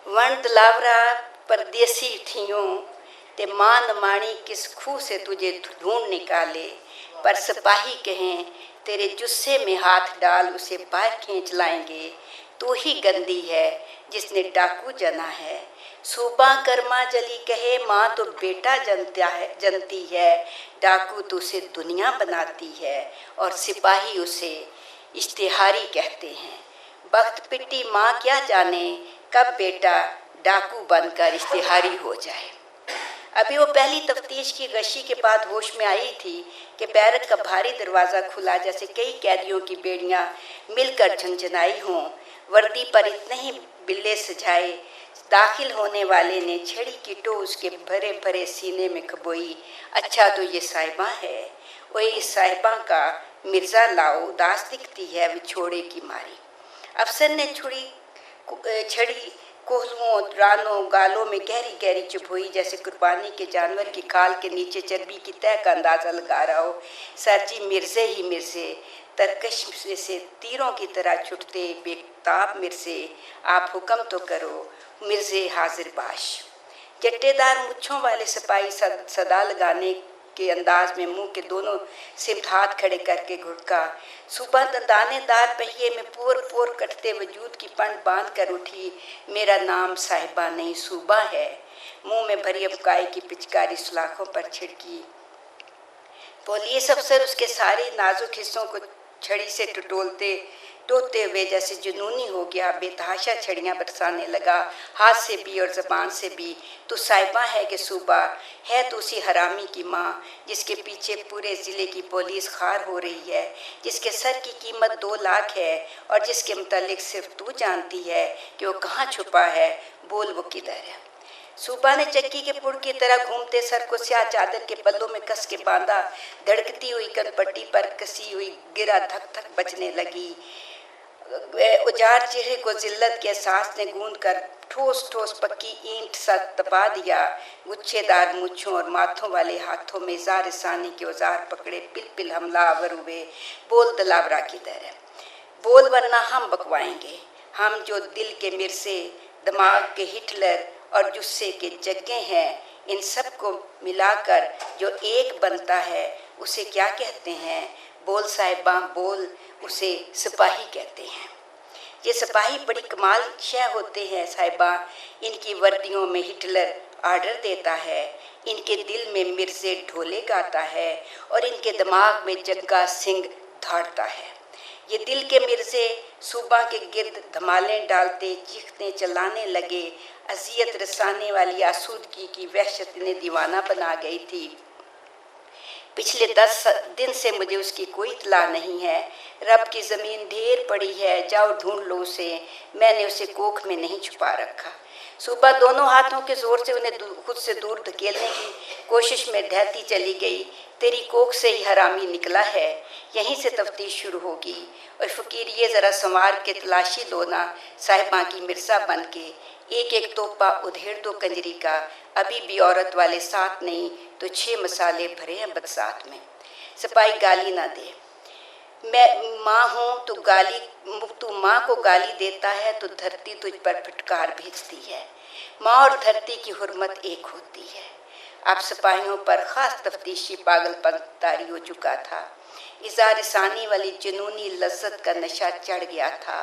वण दलावरा परदेसी ठियों ते मान माणी किस खूह से तुझे ढूंढ निकाले, पर सिपाही कहें तेरे जुस्से में हाथ डाल उसे बाहर खींच लाएंगे। तू ही गंदी है जिसने डाकू जना है। सूबा कर्मा जली कहे माँ तो बेटा जनती है, डाकू तो उसे दुनिया बनाती है और सिपाही उसे इश्तिहारी कहते हैं। बख्त पिट्टी माँ क्या जाने कब बेटा डाकू बनकर इश्तिहारी हो जाए। अभी वो पहली तफ्तीश की गशी के बाद होश में आई थी कि बैरक का भारी दरवाज़ा खुला, जैसे कई कैदियों की बेड़ियां मिलकर झंझनाई हों। वर्दी पर इतने ही बिल्ले सजाए दाखिल होने वाले ने छड़ी की टो उसके भरे भरे सीने में खबोई। अच्छा तो ये साहिबा है, वही इस साहिबा का मिर्ज़ा लाओ, उदास दिखती है विछोड़े की मारी। अफसर ने छड़ी कोहलुओं रानों गालों में गहरी गहरी चुभोई, जैसे कुर्बानी के जानवर की खाल के नीचे चर्बी की तह का अंदाज़ा लगा रहा हो। सर जी मिर्ज़े ही मिर्ज़े, तरकश से तीरों की तरह छुटते बेताब मिर्ज़े, आप हुक्म तो करो मिर्ज़े हाजिर बाश। जट्टेदार मुच्छों वाले सिपाही सदा लगाने के अंदाज में मुंह के दोनों सिमत हाथ खड़े करके घुटका। सुबह दानेदार पहिए में पोर पोर कटते वजूद की पंड बांध कर उठी। मेरा नाम साहिबा नहीं सूबा है। मुंह में भरी अबकाई की पिचकारी सुलाखों पर छिड़की। पुलिस अफसर उसके सारे नाजुक हिस्सों को छड़ी से टोते हुए जैसे जुनूनी हो गया, बेतहाशा छड़ियाँ बरसाने लगा, हाथ से भी और ज़बान से भी। तो साहिबा है कि सूबा है, तो उसी हरामी की माँ जिसके पीछे पूरे ज़िले की पुलिस खार हो रही है, जिसके सर की कीमत 2 लाख है और जिसके मुतालिक सिर्फ तू जानती है कि वो कहाँ छुपा है। बोल वो किधर है। सूबा ने चक्की के पुड़ की तरह घूमते सर को स्याह चादर के पल्लों में कस के बांधा। धड़कती हुई कनपट्टी पर कसी हुई गिरा धक धक बजने लगी। उजाड़ चेहरे को जिल्लत के एहसास ने गूंद कर ठोस ठोस पक्की ईंट सा तपा दिया। गुच्छेदार मूछों और माथों वाले हाथों में ज़ारसानी के औजार पकड़े पिल पिल हमलावर हुए। बोल दलावरा किधर है, बोल वरना हम बकवाएंगे। हम जो दिल के मिर्से, दिमाग के हिटलर और जुस्से के जग्गे हैं, इन सब को मिलाकर जो एक बनता है उसे क्या कहते हैं। बोल साहिबा बोल, उसे सिपाही कहते हैं। ये सिपाही बड़ी कमाल शय होते हैं साहिबा। इनकी वर्दियों में हिटलर आर्डर देता है, इनके दिल में मिर्ज़े ढोले गाता है और इनके दिमाग में जग्गा सिंह धाड़ता है। ये दिल के मिर्ज़े सूबा के गिर्द धमालें डालते चीखते चलाने लगे। अजियत रसाने वाली आसूदगी की वहशत इन्हें दीवाना बना गई थी। पिछले 10 दिन से मुझे उसकी कोई इत्तला नहीं है। रब की ज़मीन ढेर पड़ी है, जाओ ढूंढ लो उसे। मैंने उसे कोख में नहीं छुपा रखा। सुबह दोनों हाथों के जोर से उन्हें खुद से दूर धकेलने की कोशिश में ढहती चली गई। तेरी कोख से ही हरामी निकला है, यहीं से तफ्तीश शुरू होगी। और फ़कीर ये ज़रा संवार के तलाशी लो ना, साहिबा की मिर्ज़ा बन के एक एक तोपा उधेड़ दो कंजरी का। अभी भी औरत वाले साथ नहीं तो 6 मसाले भरे हैं बरसात में। सिपाही गाली ना दे, मैं माँ हूँ तो तू माँ को गाली देता है तो धरती तुझ पर फटकार भेजती है। माँ और धरती की हुर्मत एक होती है। अब सिपाहियों पर ख़ास तफ्तीशी पागलपन तारी हो चुका था। इज़ारसानी वाली जुनूनी लज्जत का नशा चढ़ गया था।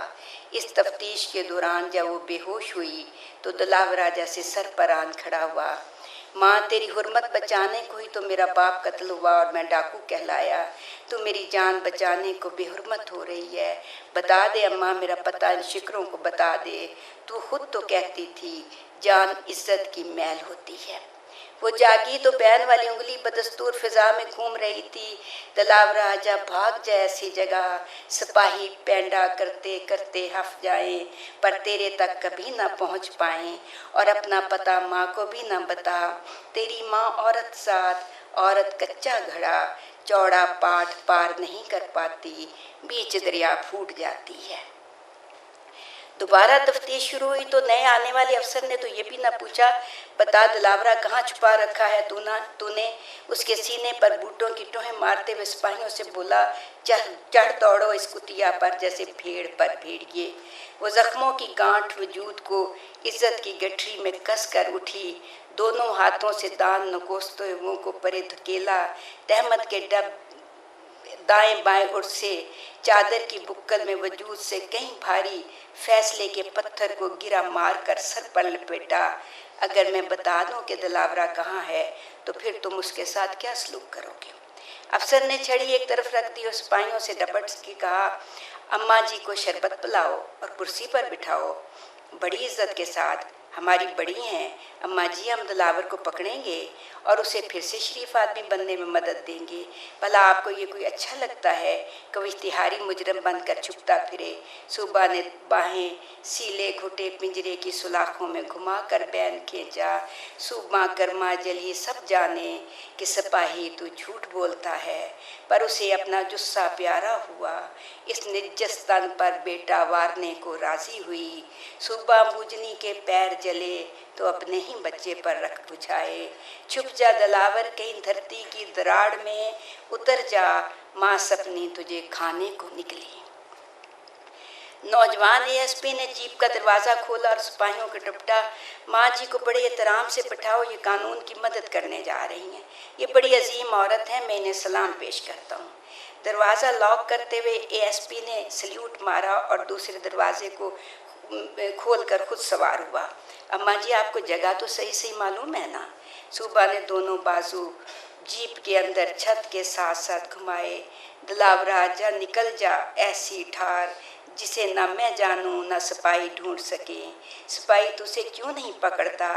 इस तफ्तीश के दौरान जब वो बेहोश हुई तो दलावरा जैसे सर पर आन खड़ा हुआ। माँ तेरी हुर्मत बचाने को ही तो मेरा बाप कत्ल हुआ और मैं डाकू कहलाया। तू मेरी जान बचाने को बेहुर्मत हो रही है। बता दे अम्मा, मेरा पता इन शिकरों को बता दे। तू खुद तो कहती थी जान इज्जत की मैल होती है। वो जागी तो बैन वाली उंगली बदस्तूर फिजा में घूम रही थी। दलावरा आजा, भाग जाए ऐसी जगह। सिपाही पैंडा करते करते हफ जाएं पर तेरे तक कभी ना पहुंच पाएं। और अपना पता माँ को भी ना बता। तेरी माँ औरत साथ, औरत कच्चा घड़ा, चौड़ा पाठ पार नहीं कर पाती, बीच दरिया फूट जाती है। दोबारा तफ्तीश शुरू हुई तो नए आने वाले अफसर ने तो ये भी ना पूछा, बता दिलावरा कहाँ छुपा रखा है तूने। उसके सीने पर बूटों की टोहें मारते हुए सिपाहियों से बोला, चढ़ दौड़ो इस कुतिया पर जैसे भेड़ पर भेड़िए। वो जख्मों की गांठ वजूद को इज्जत की गठरी में कस कर उठी, दोनों हाथों से दान नकोसते मुंह को परे धकेला, तहमत के डब दाएं बाएं उड़ से चादर की बुक्कल में वजूद से कहीं भारी फैसले के पत्थर को गिरा मार कर सर पर लपेटा। अगर मैं बता दूं कि दिलावरा कहाँ है तो फिर तुम उसके साथ क्या सलूक करोगे। अफसर ने छड़ी एक तरफ रख दी और सिपाहियों से डपट के कहा, अम्मा जी को शरबत पिलाओ और कुर्सी पर बिठाओ। बड़ी इज्जत के साथ, हमारी बड़ी हैं अम्मा जी, हम दिलावर को पकड़ेंगे और उसे फिर से शरीफ आदमी बनने में मदद देंगे। भला आपको ये कोई अच्छा लगता है कि वो इश्तिहारी मुजरम बनकर छुपता फिरे। सुबह ने बाहें सीले घुटे पिंजरे की सुलाखों में घुमा कर बैन खींचा। सुबह गर्मा जली सब जाने कि सिपाही तू झूठ बोलता है, पर उसे अपना जुस्सा प्यारा हुआ। इस निज्जस तन पर बेटा वारने को राजी हुई। सुबह बूजनी के पैर जले तो अपने ही बच्चे पर रख बुझाए। छुप जा दिलावर कहीं धरती की दराड़ में, उतर जा माँ सपनी तुझे खाने को निकली। नौजवान एएसपी ने जीप का दरवाज़ा खोला और सिपाहियों को डपटा, माँ जी को बड़े एहतराम से बिठाओ, ये कानून की मदद करने जा रही हैं। ये बड़ी अजीम औरत है, मैं इन्हें सलाम पेश करता हूँ। दरवाज़ा लॉक करते हुए एएसपी ने सल्यूट मारा और दूसरे दरवाजे को खोलकर खुद सवार हुआ। अम्मा जी आपको जगह तो सही सही मालूम है ना। सुबह ने दोनों बाजू जीप के अंदर छत के साथ साथ घुमाए। दिलावरा जा निकल जा ऐसी ठार जिसे न मैं जानूं न सिपाही ढूंढ सके। सिपाही तुझे क्यों नहीं पकड़ता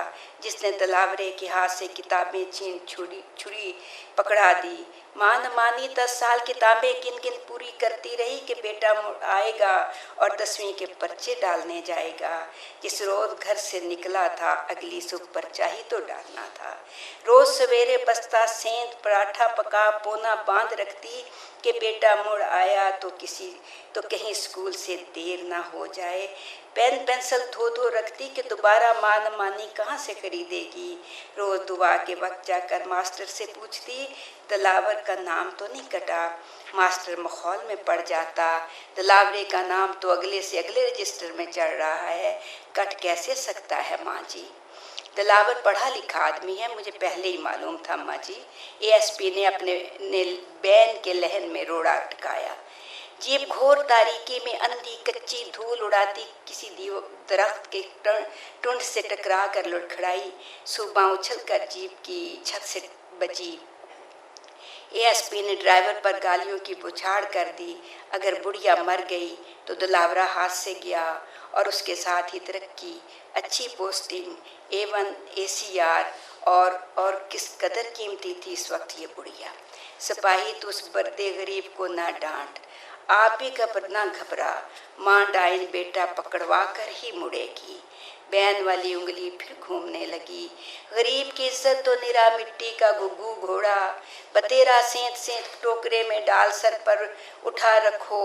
जिसने दिलावरे के हाथ से किताबें छीन छुरी पकड़ा दी। मान मानी 10 साल किताबें गिन गिन पूरी करती रही कि बेटा आएगा और 10वीं के पर्चे डालने जाएगा। जिस रोज घर से निकला था अगली सुबह पर्चा ही तो डालना था। रोज सवेरे बस्ता सेंध पराठा पका पोना बांध रखती कि बेटा मुड़ आया तो कहीं स्कूल से देर ना हो जाए। पेन पेंसिल धो धो रखती कि दोबारा मान मानी कहाँ से खरीदेगी। रोज दुआ के वक्त जाकर मास्टर से पूछती दिलावर का नाम तो नहीं कटा। मास्टर मखौल में पड़ जाता, दिलावरे का नाम तो अगले से अगले रजिस्टर में चढ़ रहा है, कट कैसे सकता है माँ जी। दिलावर पढ़ा लिखा आदमी है, मुझे पहले ही मालूम था माँ जी। एएसपी ने अपने बैन के लहन में रोड़ा अटकाया। जीप घोर तारीकी में अंधी कच्ची धूल उड़ाती किसी दरख्त के टुंड से टकरा कर लुढ़खड़ाई। सुबह उछलकर जीप की छत से बची। एएसपी ने ड्राइवर पर गालियों की बौछार कर दी। अगर बुढ़िया मर गई तो दिलावरा हाथ से गया और उसके साथ ही तरक्की, अच्छी पोस्टिंग, A1 ACR और किस कदर कीमती थी इस वक्त ये बुढ़िया। सिपाही तो उस बर्दे गरीब को ना डांट, आप भी ना घबरा, माँ डाइन बेटा पकड़वा कर ही मुड़ेगी। बैन वाली उंगली फिर घूमने लगी। गरीब की इज्जत तो निरा मिट्टी का घुघू घोड़ा, बतेरा सेंध सेंध टोकरे में डाल सर पर उठा रखो,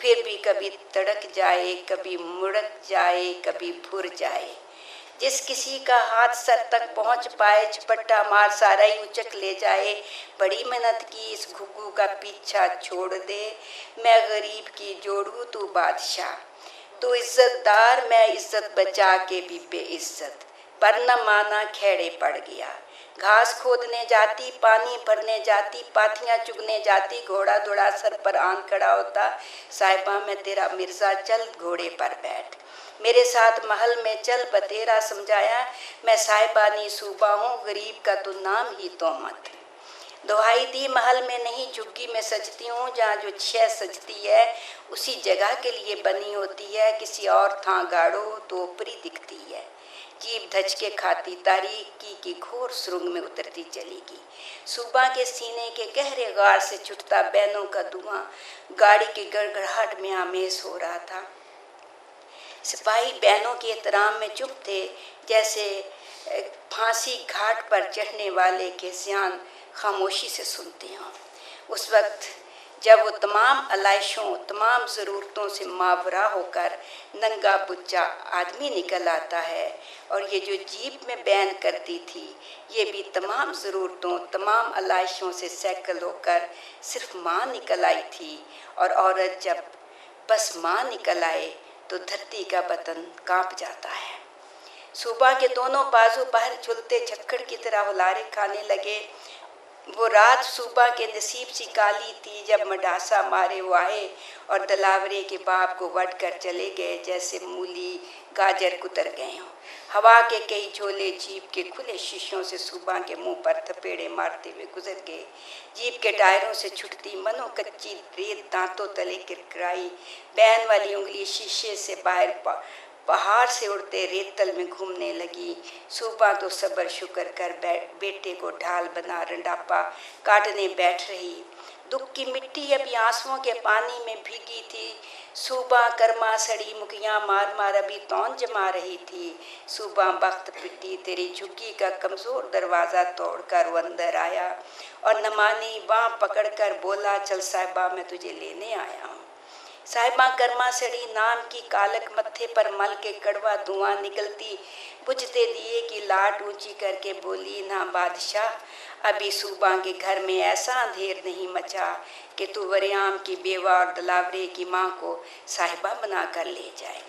फिर भी कभी तड़क जाए, कभी मुड़क जाए, कभी भुर जाए। जिस किसी का हाथ सर तक पहुंच पाए झपट्टा मार सारा ही उचक ले जाए। बड़ी मेहनत की इस घुघू का पीछा छोड़ दे, मैं गरीब की जोड़ू तू बादशाह। तू इज्जतदार मैं इज्जत बचा के भी बेइज्जत, पर न माना खेड़े पड़ गया। घास खोदने जाती, पानी भरने जाती, पाथियां चुगने जाती, घोड़ा दौड़ा सर पर आन खड़ा होता। साहिबा मैं तेरा मिर्जा, चल घोड़े पर बैठ, मेरे साथ महल में चल, बतेरा समझाया मैं साहिबानी सूबा हूँ, गरीब का तो नाम ही तोहमत। दोहाई दी महल में नहीं झुग्गी में सजती हूँ, जहाँ जो छह सजती है उसी जगह के लिए बनी होती है, किसी और थां गाड़ो तो ऊपरी दिखती है। जीप धच के खाती तारीकी की घोर सुरंग में उतरती चलेगी। सुबह के सीने के गहरे गार से छुटता बैनों का धुआं गाड़ी की गड़गड़ाहट में आमेज हो रहा था। सिपाही बैनों के एहतराम में चुप थे, जैसे फांसी घाट पर चढ़ने वाले के सियान खामोशी से सुनते हों। उस वक्त جب وہ تمام علائشوں تمام ضرورتوں سے ماورا ہو کر ننگا بچہ آدمی نکل آتا ہے. اور یہ جو جیپ میں بیان کرتی تھی یہ بھی تمام ضرورتوں تمام علائشوں سے سیکل ہو کر صرف ماں نکل آئی تھی. اور عورت جب بس ماں نکل آئے تو دھرتی کا بطن کانپ جاتا ہے. صوبہ کے دونوں بازو باہر جھلتے جھکڑ کی طرح ہلارے کھانے لگے. وہ رات صوبہ کے نصیب سی کالی تھی جب مڈاسا مارے وہ آئے اور دلاورے کے باپ کو وڈ کر چلے گئے جیسے مولی گاجر کتر گئے ہوں. ہوا کے کئی جھولے جیپ کے کھلے شیشوں سے صوبہ کے منہ پر تھپیڑے مارتے ہوئے گزر گئے. جیپ کے ٹائروں سے چھٹتی منو کچی ریت دانتوں تلے کرکرائی. بین والی انگلی شیشے سے باہر پہاڑ سے اڑتے ریتل میں گھومنے لگی. صوبہ تو صبر شکر کر بیٹے کو ڈھال بنا رنڈاپا کاٹنے بیٹھ رہی. دکھ کی مٹی ابھی آنسوؤں کے پانی میں بھیگی تھی. صوبہ کرما سڑی مکیاں مار مار ابھی تون جما رہی تھی. صوبہ بخت پٹی تیری جھگی کا کمزور دروازہ توڑ کر وہ اندر آیا اور نمانی باں پکڑ کر بولا چل صاحبہ میں تجھے لینے آیا ہوں. صاحبہ کرما سڑی نام کی کالک متھے پر مل کے کڑوا دھواں نکلتی بجھتے دیے کی لاٹ اونچی کر کے بولی نا بادشاہ ابھی صوبہ کے گھر میں ایسا اندھیر نہیں مچا کہ تو وریام کی بیوہ اور دلاورے کی ماں کو صاحبہ بنا کر لے جائے.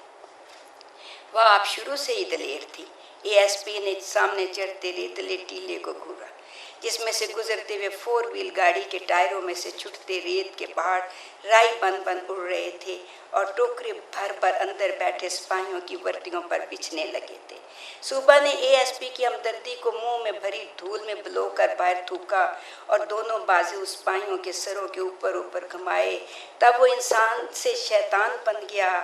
وہ آپ شروع سے ہی دلیر تھی. اے ایس پی نے سامنے چڑھتے ریتلے ٹیلے کو گھورا جس میں سے گزرتے ہوئے 4 وہیل گاڑی کے ٹائروں میں سے چھٹتے ریت کے پہاڑ رائی بن بن اڑ رہے تھے اور ٹوکرے بھر بھر اندر بیٹھے سپاہیوں کی وردیوں پر بچھنے لگے تھے. صوبہ نے اے ایس پی کی ہمدردی کو منہ میں بھری دھول میں بلو کر باہر تھوکا اور دونوں بازو سپاہیوں کے سروں کے اوپر اوپر گھمائے. تب وہ انسان سے شیطان بن گیا.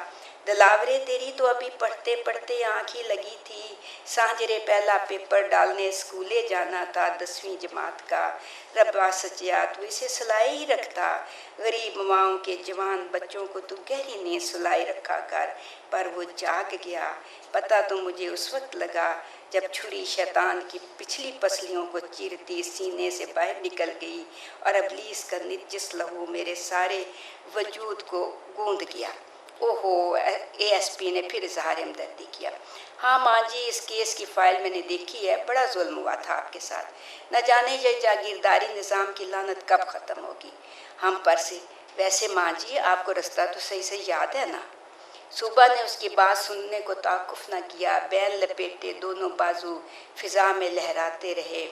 دلاورے تیری تو ابھی پڑھتے پڑھتے آنکھ ہی لگی تھی. سانجرے پہلا پیپر ڈالنے اسکولے جانا تھا 10ویں جماعت کا. ربا سچیا تو اسے سلائے ہی رکھتا. غریب ماؤں کے جوان بچوں کو تو گہری نیند سلائے رکھا کر. پر وہ جاگ گیا. پتہ تو مجھے اس وقت لگا جب چھری شیطان کی پچھلی پسلیوں کو چیرتی سینے سے باہر نکل گئی اور ابلیس کا نجس لہو میرے سارے وجود کو گوندھ گیا. اوہو اے ایس پی نے پھر اظہار ہمدردی کیا. ہاں ماں جی اس کیس کی فائل میں نے دیکھی ہے. بڑا ظلم ہوا تھا آپ کے ساتھ. نہ جانے یہ جاگیرداری نظام کی لعنت کب ختم ہوگی ہم پر سے. ویسے ماں جی آپ کو رستہ تو صحیح سے یاد ہے نا؟ صوبہ نے اس کی بات سننے کو توقف نہ کیا. بیل لپیٹے دونوں بازو فضا میں لہراتے رہے.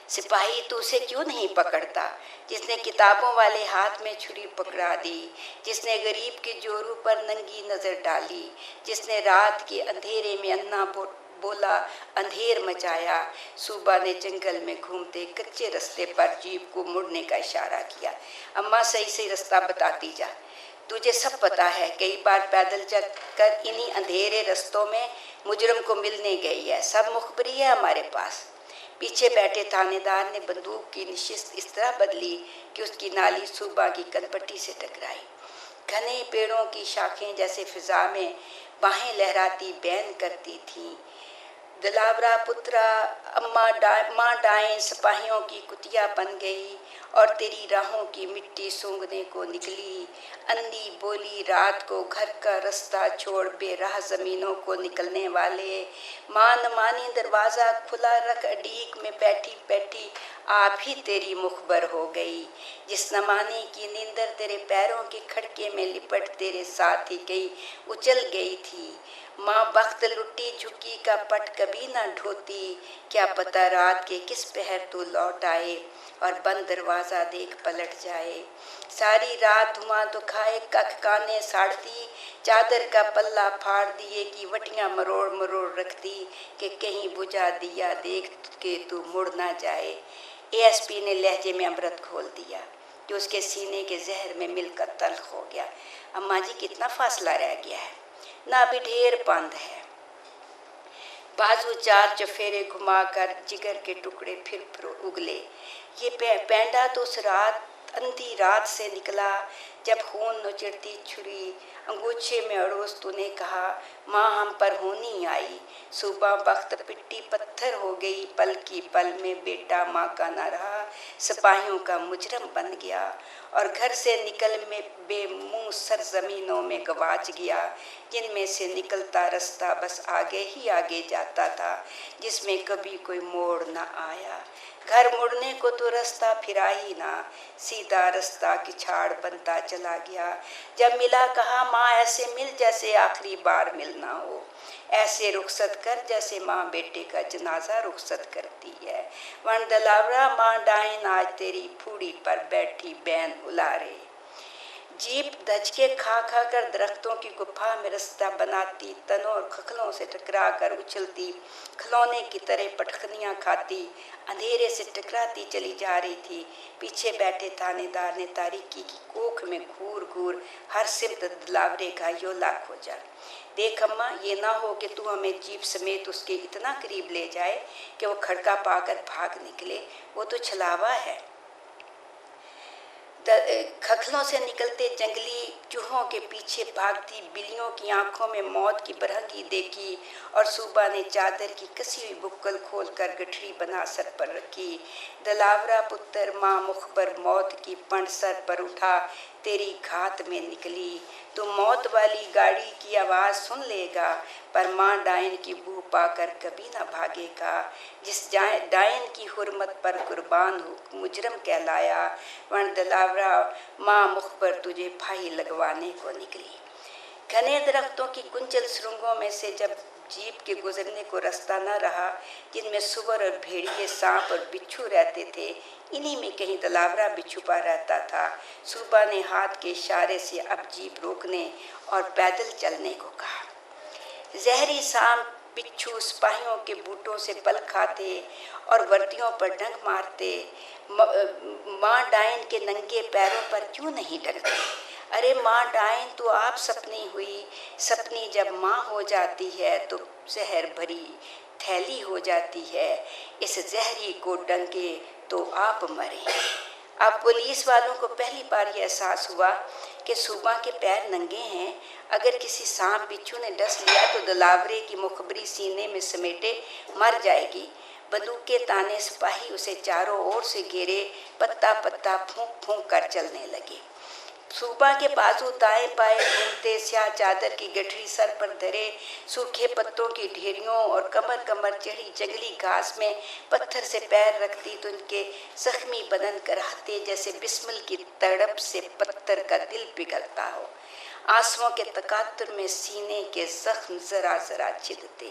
سپاہی تو اسے کیوں نہیں پکڑتا جس نے کتابوں والے ہاتھ میں چھری پکڑا دی, جس نے غریب کے جورو پر ننگی نظر ڈالی, جس نے رات کے اندھیرے میں انا بولا اندھیر مچایا. صوبہ نے جنگل میں گھومتے کچے رستے پر جیپ کو مڑنے کا اشارہ کیا. اماں صحیح سے رستہ بتاتی جا. تجھے سب پتا ہے کئی بار پیدل چل کر انہی اندھیرے رستوں میں مجرم کو ملنے گئی ہے. سب مخبری ہے ہمارے پاس. پیچھے بیٹھے تھانے دار نے بندوق کی نشست اس طرح بدلی کہ اس کی نالی صوبہ کی کلپٹی سے ٹکرائی. گھنے پیڑوں کی شاخیں جیسے فضا میں باہیں لہراتی بین کرتی تھیں. دلاورا پترا ماں ڈائیں سپاہیوں کی کتیا بن گئی اور تیری راہوں کی مٹی سونگھنے کو نکلی. اندھی بولی رات کو گھر کا رستہ چھوڑ بے راہ زمینوں کو نکلنے والے. ماں نمانی دروازہ کھلا رکھ اڈیک میں بیٹھی بیٹھی آپ ہی تیری مخبر ہو گئی. جس نمانی کی نیندر تیرے پیروں کے کھڑکے میں لپٹ تیرے ساتھ ہی کہیں اچل گئی تھی. ماں بخت لٹی جھکی کا پٹ کبھی نہ ڈھوتی. کیا پتہ رات کے کس پہر تو لوٹ آئے اور بند دروازہ دیکھ پلٹ جائے. ساری رات دھواں دکھائے ککھ کانے ساڑتی. چادر کا پلہ پھاڑ دیے کی وٹیاں مروڑ مروڑ رکھتی کہ کہیں بجھا دیا دیکھ کے تو مڑ نہ جائے. اے ایس پی نے لہجے میں امرت کھول دیا جو اس کے سینے کے زہر میں مل کر تلخ ہو گیا. اماں جی کتنا فاصلہ رہ گیا ہے؟ نہ ابھی ڈھیر پند ہے. بازو 4 چفیرے گھما کر جگر کے ٹکڑے پھر اگلے. یہ پینڈا تو اس اندھی رات سے نکلا جب خون نچڑتی چھری انگوچھے میں اڑوس تو نے کہا ماں ہم پر ہونی آئی. صبح وقت پٹی پتھر ہو گئی، پل کی پل میں بیٹا ماں کا نہ رہا، سپاہیوں کا مجرم بن گیا، اور گھر سے نکل میں بے منہ سرزمینوں میں گواچ گیا، جن میں سے نکلتا رستہ بس آگے ہی آگے جاتا تھا، جس میں کبھی کوئی موڑ نہ آیا۔ گھر مڑنے کو تو رستہ پھرا ہی نہ، سیدھا رستہ کچھاڑ بنتا چلا گیا۔ جب ملا کہا ماں ایسے مل جیسے آخری بار ملنا ہو، ایسے رخصت کر جیسے ماں بیٹے کا جنازہ رخصت کرتی ہے، ون دلاورا ماں ڈائن آج تیری پھوڑی پر بیٹھی بین الارے۔ جیپ دھج کے کھا کھا کر درختوں کی گپھا میں رستہ بناتی، تنوں اور کھکھلوں سے ٹکرا کر اچھلتی، کھلونے کی طرح پٹخنیاں کھاتی، اندھیرے سے ٹکراتی چلی جا رہی تھی۔ پیچھے بیٹھے تھانے دار نے تاریکی کی کوکھ میں گھور گھور ہر سمت دلاورے کا یولا کھوجا۔ دیکھ اماں، یہ نہ ہو کہ تو ہمیں جیپ سمیت اس کے اتنا قریب لے جائے کہ وہ کھڑکا پا کر بھاگ نکلے، وہ تو چھلاوا ہے۔ کھکھلوں سے نکلتے جنگلی چوہوں کے پیچھے بھاگتی بلیوں کی آنکھوں میں موت کی برہنگی دیکھی، اور صوبہ نے چادر کی کسی ہوئی بکل کھول کر گٹھڑی بنا سر پر رکھی۔ دلاورا پتر ماں مخبر موت کی پنڈ سر پر اٹھا تیری گھات میں نکلی، تو موت والی گاڑی کی آواز سن لے گا، پر ماں ڈائن کی بو پا کر کبھی نہ بھاگے گا۔ جس ڈائن کی حرمت پر قربان ہو مجرم کہلایا، ون دلاورا ماں مخبر تجھے پھاہی لگوانے کو نکلی۔ گھنے درختوں کی گنجل سرنگوں میں سے جب جیپ کے گزرنے کو رستہ نہ رہا، جن میں سور اور بھیڑیے، سانپ اور بچھو رہتے تھے، انہی میں کہیں دلاورا بھی چھپا رہتا تھا۔ صوبہ نے ہاتھ کے اشارے سے اب جیپ روکنے اور پیدل چلنے کو کہا۔ زہری سانپ بچھو سپاہیوں کے بوٹوں سے بل کھاتے اور وردیوں پر ڈنگ مارتے، ماں ڈائن کے ننگے پیروں پر کیوں نہیں ڈرتے؟ ارے ماں ڈائن، تو آپ سپنی ہوئی، سپنی جب ماں ہو جاتی ہے تو زہر بھری تھیلی ہو جاتی ہے، اس زہری کو ڈنگے تو آپ مریں۔ اب پولیس والوں کو پہلی بار یہ احساس ہوا کہ صوبہ کے پیر ننگے ہیں، اگر کسی سانپ بچھو نے ڈس لیا تو دلاورے کی مخبری سینے میں سمیٹے مر جائے گی۔ بندوق کے تانے سپاہی اسے چاروں اور سے گھیرے پتا پتا پھونک پھونک کر چلنے لگے۔ صوبہ کے بازو دائیں بائیں گھومتے، سیاہ چادر کی گٹھڑی سر پر دھرے، سوکھے پتوں کی ڈھیریوں اور کمر کمر چڑھی جنگلی گھاس میں پتھر سے پیر رکھتی تو ان کے زخمی بدن کراہتے جیسے بسمل کی تڑپ سے پتھر کا دل پگھلتا ہو۔ آنسوؤں کے تقاطر میں سینے کے زخم ذرا ذرا چھدتے۔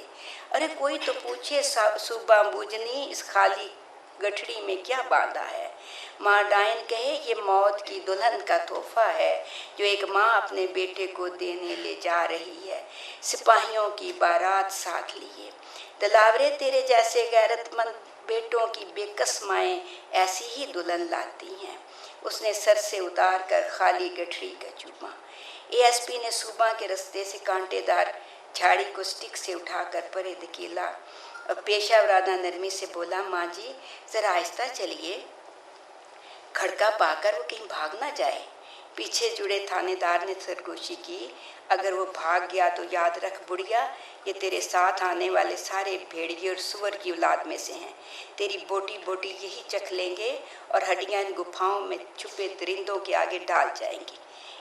ارے کوئی تو پوچھے صوبہ بوجنی، اس خالی گٹھڑی میں کیا باندھا ہے؟ ماں ڈائن کہے یہ موت کی دلہن کا تحفہ ہے جو ایک ماں اپنے بیٹے کو دینے لے جا رہی ہے، سپاہیوں کی بارات ساتھ لیے۔ دلاورے تیرے جیسے غیرت مند بیٹوں کی بے کس مائیں ایسی ہی دلہن لاتی ہیں۔ اس نے سر سے اتار کر خالی گٹھڑی کا چوما۔ اے ایس پی نے صوبہ کے رستے سے کانٹے دار جھاڑی کو سٹک سے اٹھا کر پرے دھکیلا اور پیشہ ورانہ نرمی سے بولا، ماں جی ذرا آہستہ چلیے، کھڑکا پا کر وہ کہیں بھاگ نہ جائے۔ پیچھے جڑے تھانے دار نے سرگوشی کی، اگر وہ بھاگ گیا تو یاد رکھ بڑھیا، یہ تیرے ساتھ آنے والے سارے بھیڑیے اور سور کی اولاد میں سے ہیں، تیری بوٹی بوٹی یہی چکھ لیں گے اور ہڈیاں ان گپھاؤں میں چھپے درندوں کے آگے ڈال جائیں گی۔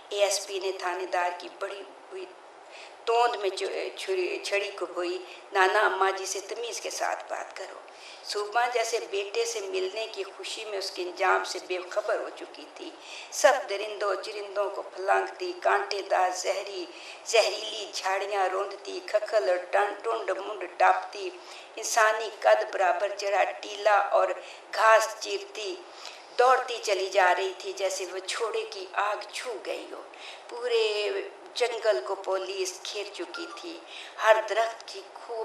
اے ایس پی نے تھانے دار کی بڑی ہوئی توند میں چھڑی کو بوئی، نانا اماں جی سے تمیز کے ساتھ بات کرو۔ صوبہ جیسے بیٹے سے ملنے کی خوشی میں اس کے انجام سے بے خبر ہو چکی تھی، سب درندوں چرندوں کو پھلانگتی، کانٹے دار زہریلی جھاڑیاں روندتی، کھکھل اور ٹنڈ منڈ ٹاپتی، انسانی قد برابر چڑھا ٹیلا اور گھاس چیرتی دوڑتی چلی جا رہی تھی جیسے وہ چھوڑے کی آگ چھو گئی ہو۔ پورے جنگل کو پولیس گھیر چکی تھی، ہر درخت کی کھو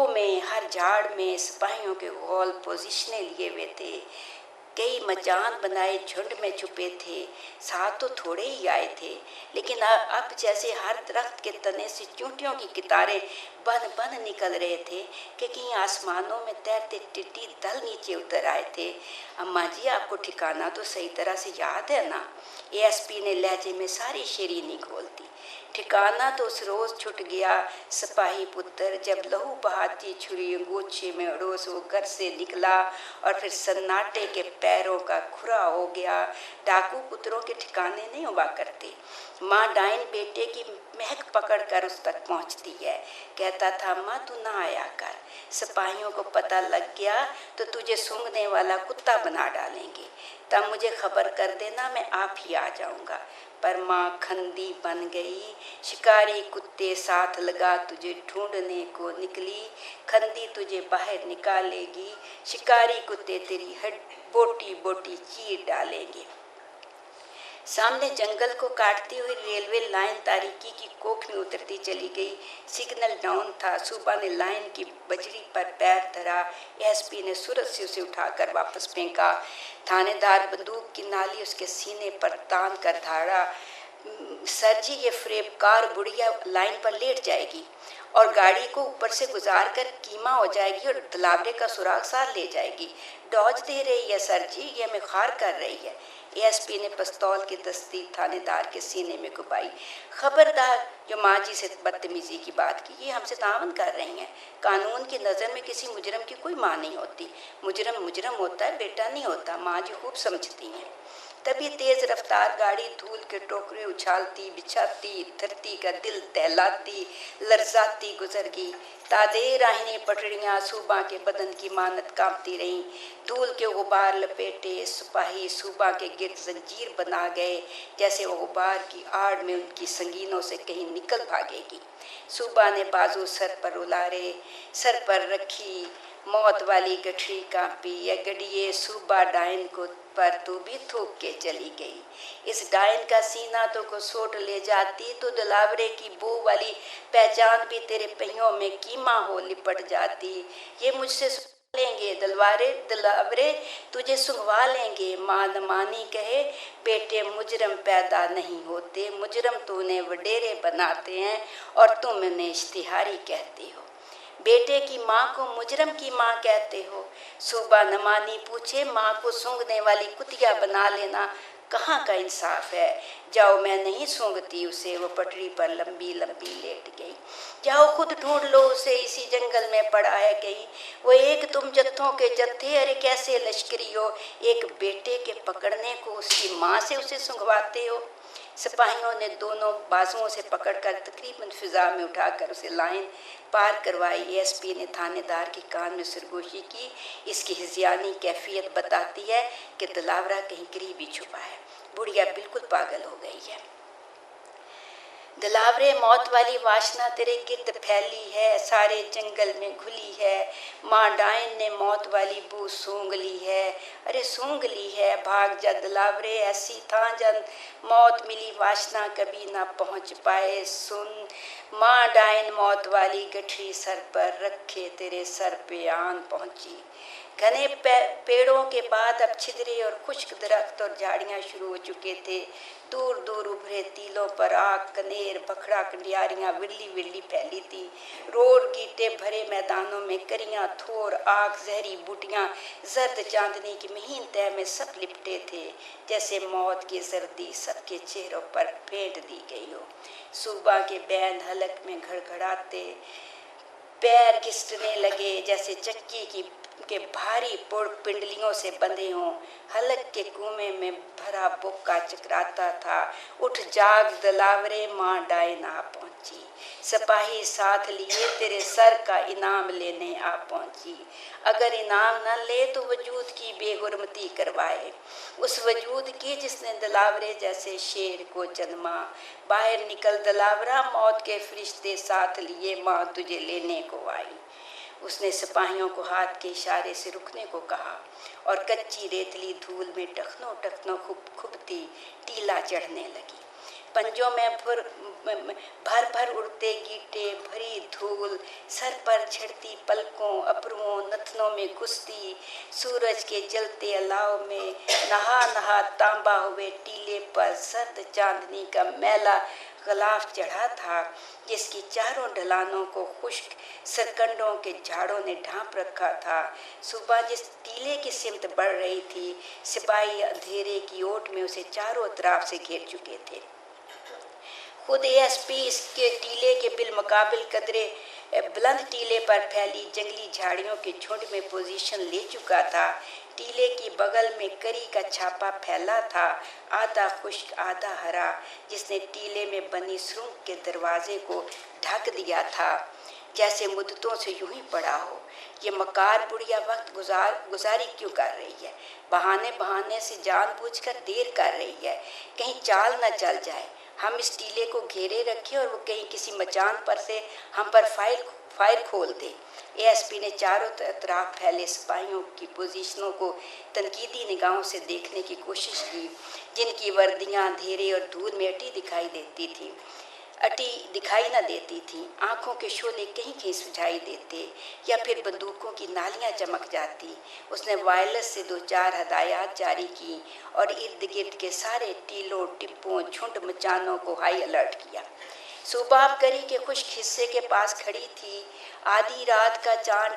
میں ہر جھاڑ میں سپاہیوں کے غول پوزیشنیں لیے ہوئے تھے۔ कई मचान बनाए झुंड में छुपे थे, साथ तो थोड़े ही आए थे, लेकिन अब जैसे हर दरख्त के तने से चूंटियों की कितारें बन बन निकल रहे थे कि कहीं आसमानों में तैरते टिड्डी दल नीचे उतर आए थे। अम्मा जी, आपको ठिकाना तो सही तरह से याद है ना? एएसपी ने लहजे में सारी शेरीनी खोल दी। ठिकाना तो उस रोज छुट गया सिपाही पुत्र, जब लहू बहाती छुरी अंगोछे में अड़ोस वो घर से निकला और फिर सन्नाटे के पैरों का खुरा हो गया। डाकू पुत्रों के ठिकाने नहीं हुआ करते। माँ डाइन बेटे की महक पकड़ कर उस तक पहुँचती है, कहता था माँ तू ना आया कर, सिपाहियों को पता लग गया तो तुझे सूंघने वाला कुत्ता बना डालेंगे, तब मुझे खबर कर देना, मैं आप ही आ जाऊंगा। पर माँ खंदी बन गई, शिकारी कुत्ते साथ लगा तुझे ढूंढने को निकली, खंदी तुझे बाहर निकालेगी, शिकारी कुत्ते तेरी हड्डी बोटी बोटी चीर डालेंगे। सामने जंगल को काटती हुई रेलवे लाइन तारीकी की कोख में उतरती चली गई। सिग्नल डाउन था। सूबा ने लाइन की बजरी पर पैर धरा। एसपी ने सूरज से उसे उठाकर वापस फेंका। थानेदार बंदूक की नाली उसके सीने पर तान कर धारा। सर जी, ये फ्रेबकार बुढ़िया लाइन पर लेट जाएगी और गाड़ी को ऊपर से गुजार कर कीमा हो जाएगी और दलावरे का सुराग साथ ले जाएगी। डॉज दे रही है सर जी, ये हमें खार कर रही है। एएसपी ने पिस्तौल की दस्ती थानेदार के सीने में घुमाई। खबरदार, जो माँ जी से बदतमीजी की बात की, ये हमसे तावन कर रही हैं। कानून की नज़र में किसी मुजरम की कोई माँ नहीं होती। मुजरम मुजरम होता है, बेटा नहीं होता। माँ जी खूब समझती हैं। तभी तेज रफ्तार गाड़ी धूल के टोकरे उछालती बिछाती धरती का दिल दहलाती लरजाती गुजर गई। तादे राहिनी पटड़ियाँ सूबा के बदन की मानत कांपती रहीं। धूल के गुबार लपेटे सिपाही सूबा के गिर्द जंजीर बना गए, जैसे वो गुबार की आड़ में उनकी संगीनों से कहीं निकल भागेगी। सूबा ने बाजू सर पर उलारे, सर पर रखी, मौत वाली गठरी कांपी। यह गड़िए सूबा डाइन को पर तू भी थूक के चली गई। इस डाइन का सीना तो को सोट ले जाती तो दलावरे की बू वाली पहचान भी तेरे पहियों में कीमा हो लिपट जाती। ये मुझसे लेंगे दलावरे तुझे सुंघवा लेंगे। माँ न मानी कहे बेटे मुजरम पैदा नहीं होते, मुजरम तूने वडेरे बनाते हैं और तुम इन्हें इश्तिहारी कहते हो। बेटे की माँ को मुजरम की माँ कहते हो। सूबा नमानी पूछे, माँ को सूंघने वाली कुतिया बना लेना कहाँ का इंसाफ है। जाओ, मैं नहीं सूंघती उसे, वो पटरी पर लंबी लंबी लेट गई। जाओ खुद ढूंढ लो उसे, इसी जंगल में पड़ा है कहीं। वो एक तुम जत्थों के जत्थे, अरे कैसे लश्करी हो, एक बेटे के पकड़ने को उसकी माँ से उसे सूंघवाते हो। सिपाहियों ने दोनों बाजुओं से पकड़कर तकरीबन फिजा में उठाकर उसे लाइन पार करवाई। एएसपी ने थानेदार के कान में सरगोशी की। इसकी हिजियानी कैफियत बताती है कि दलावरा कहीं करीब ही छुपा है। बुढ़िया बिल्कुल पागल हो गई है। दलावरे, मौत वाली वासना तेरे गिर्द फैली है, सारे जंगल में घुली है। माँ डाइन ने मौत वाली बू सूंघ ली है, अरे सूंघ ली है। भाग जा दलावरे, ऐसी था जन मौत मिली वासना कभी ना पहुँच पाए। सुन, माँ डाइन मौत वाली गठरी सर पर रखे तेरे सर पे आन पहुँची। घने पेड़ों के बाद अब छिदरे और खुश्क दरख्त और झाड़ियाँ शुरू हो चुके थे। दूर दूर उभरे टीलों पर आग, कनेर, बखड़ा, कंडियारियाँ विरली विरली फैली थी। रोड गीटे भरे मैदानों में करियाँ, थोर, आग, जहरी बूटियाँ जर्द चांदनी की महीन तह में सब लिपटे थे, जैसे मौत की जर्दी सबके चेहरों पर फेंट दी गई हो। सूबा के बैन हलक में घड़घड़ाते पैर घिसटने लगे, जैसे चक्की के भारी पुड़ पिंडलियों से बंधे हों। हलक के कुएं में भरा बुक्का चकराता था। उठ जाग दलावरे, माँ डाइन आ पहुंची। सिपाही साथ लिए तेरे सर का इनाम लेने आ पहुंची। अगर इनाम न ले तो वजूद की बेहुरमती करवाए, उस वजूद की जिसने दलावरे जैसे शेर को जन्मा। बाहर निकल दलावरा, मौत के फरिश्ते साथ लिए माँ तुझे लेने को आई। उसने सिपाहियों को हाथ के इशारे से रुकने को कहा और कच्ची रेतली धूल में टखनों टखनों खुबती टीला चढ़ने लगी। पंजों में भर भर उड़ते गीटे, भरी धूल सर पर झड़ती, पलकों अब्रुओं नथनों में घुसती, सूरज के जलते अलाव में नहा नहा तांबा हुए टीले पर सर्द चांदनी का मैला गलाफ चढ़ा था, जिसकी चारों ढलानों को खुश्क सरकंडों के झाड़ों ने ढांप रखा था। सुबह जिस टीले की सिमत बढ़ रही थी, सिपाही अंधेरे की ओट में उसे चारों तरफ से घेर चुके थे। खुद एएसपी इसके टीले के बिलमुकाबिल कदरे बुलंद टीले पर फैली जंगली झाड़ियों के झुंड में पोजीशन ले चुका था। टीले की बगल में करी का छापा फैला था, आधा खुश्क आधा हरा, जिसने टीले में बनी सुरंग के दरवाजे को ढक दिया था, जैसे मुद्दतों से यूं ही पड़ा हो। ये मकार बुढ़िया वक्त गुजारी क्यों कर रही है? बहाने बहाने से जानबूझकर देर कर रही है, कहीं चाल न चल जाए। हम इस टीले को घेरे रखें और वो कहीं किसी मचान पर से हम पर फायर खोल दे। एएसपी ने चारों तरफ फैले सिपाहियों की पोजीशनों को तनकीदी निगाहों से देखने की कोशिश की, जिनकी वर्दियां अंधेरे और धूल में अटी दिखाई न देती थी। आंखों के शोले कहीं कहीं सुझाई देते या फिर बंदूकों की नालियां चमक जाती। उसने वायरलेस से 2-4 हदायत जारी की और इर्द गिर्द के सारे टीलों टिप्पों झुंड मचानों को हाई अलर्ट किया। सुबह करी के खुश्क हिस्से के पास खड़ी थी। आधी रात का चांद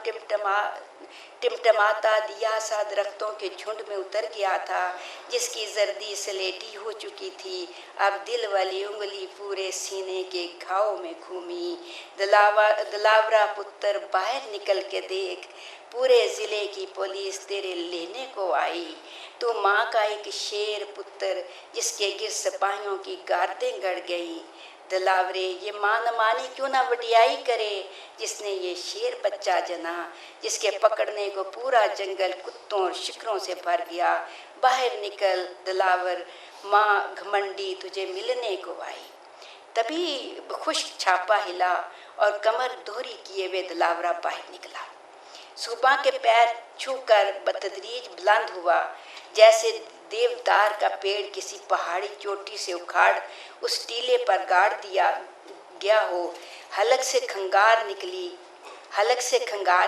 टिमटमाता दिया सा दरख्तों के झुंड में उतर गया था, जिसकी जर्दी सलेटी हो चुकी थी। अब दिल वाली उंगली पूरे सीने के घाव में घूमी। दलावरा पुत्र बाहर निकल के देख, पूरे ज़िले की पुलिस तेरे लेने को आई। तो माँ का एक शेर पुत्र, जिसके गिर सिपाहियों की गार्दें गड़ गई। दलावरे ये माँ न मानी क्यों ना वडियाई करे, जिसने ये शेर बच्चा जना, जिसके पकड़ने को पूरा जंगल कुत्तों और शिकरों से भर गया। बाहर निकल दलावर, माँ घमंडी तुझे मिलने को आई। तभी खुश्क छापा हिला और कमर दोहरी किए हुए दलावरा बाहर निकला। सुबह के पैर छूकर बतदरीज बुलंद हुआ, जैसे देवदार का पेड़ किसी पहाड़ी चोटी से उखाड़ उस टीले पर गाड़ दिया गया हो। हलक से खंगार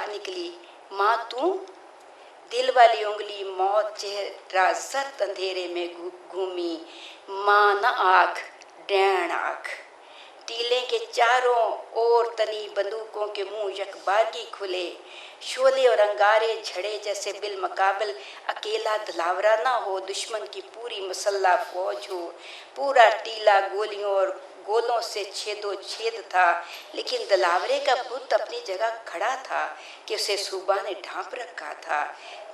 निकली, माँ तू? दिल वाली उंगली मौत चेहरा जर्द अंधेरे में घूमी। माँ न आँख, डैण आँख। टीले के चारों ओर तनी बंदूकों के मुंह यकबारगी खुले। शोले और अंगारे झड़े जैसे बिलमुकाबिल अकेला दलावरा ना हो, दुश्मन की पूरी मुसल्ला फौज हो। पूरा टीला गोलियों और गोलों से छेदो छेद था, लेकिन दलावरे का बुत अपनी जगह खड़ा था कि उसे सूबा ने ढांप रखा था।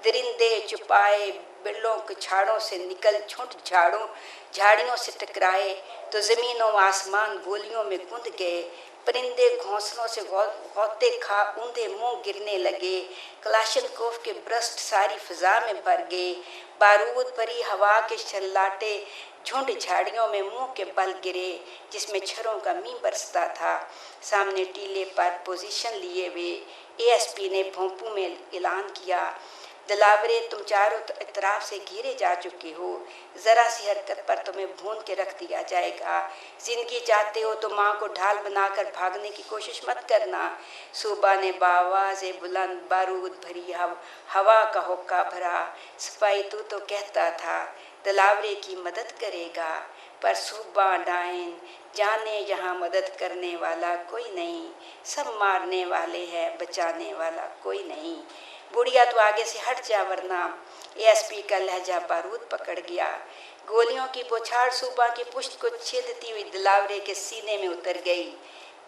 दरिंदे चुपाए बिल्लों के छाड़ों से निकल झुंड झाड़ियों से टकराए तो ज़मीनों आसमान गोलियों में गूंद गए। परिंदे घोंसलों से गौते खा ऊंधे मुंह गिरने लगे। कलाशनकोफ के ब्रस्ट सारी फिजा में भर गए। बारूद भरी हवा के शल्लाटे झुंड झाड़ियों में मुंह के बल गिरे, जिसमें छरों का मींह बरसता था। सामने टीले पर पोजीशन लिए हुए एएसपी ने भोंपू में ऐलान किया, दलावरे तुम चारों तरफ से घेरे जा चुके हो। ज़रा सी हरकत पर तुम्हें भून के रख दिया जाएगा। जिंदगी चाहते हो तो माँ को ढाल बनाकर भागने की कोशिश मत करना। सूबा ने बावाज़े बुलंद बारूद भरी हवा का होक्का भरा। सिपाही तू तो कहता था दलावरे की मदद करेगा, पर सूबा डाइन जाने यहाँ मदद करने वाला कोई नहीं, सब मारने वाले हैं, बचाने वाला कोई नहीं। बुढ़िया तो आगे से हट जा, वरना। एएसपी का लहजा बारूद पकड़ गया। गोलियों की बौछार सूबा की पुष्ट को छेदती हुई दलावरे के सीने में उतर गई।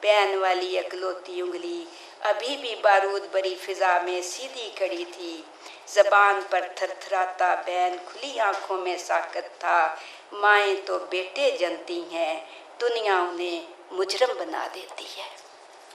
बैन वाली अकलौती उंगली अभी भी बारूद भरी फिजा में सीधी खड़ी थी। जबान पर थरथराता बैन, खुली आंखों में साकत था। माएँ तो बेटे जनती हैं, दुनिया उन्हें मुजरम बना देती है।